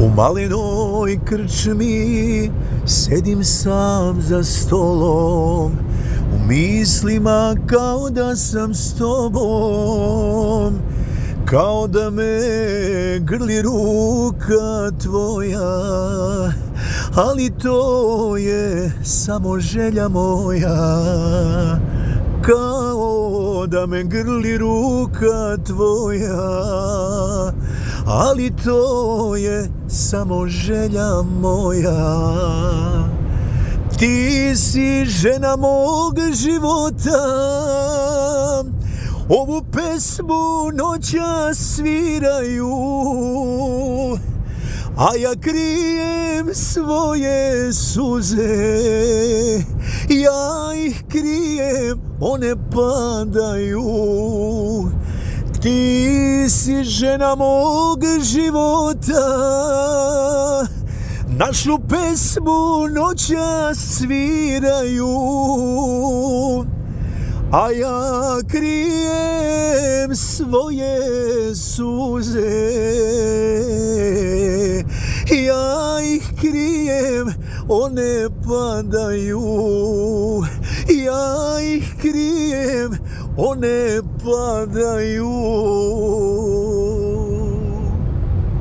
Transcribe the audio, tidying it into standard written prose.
U malenoj krčmi sedim sam za stolom, u mislima kao da sam s tobom, kao da me grli ruka tvoja, ali to je samo želja moja. Kao da me grli ruka tvoja, ali to je samo želja moja. Ti si žena mog života, ovu pesmu noćas sviraju, a ja krijem svoje suze, ja ih krijem, one padaju. Ti si žena mog života, našu pesmu noćas sviraju, a ja krijem svoje suze, ja ih krijem, one padaju, ja ih krijem, one padaju.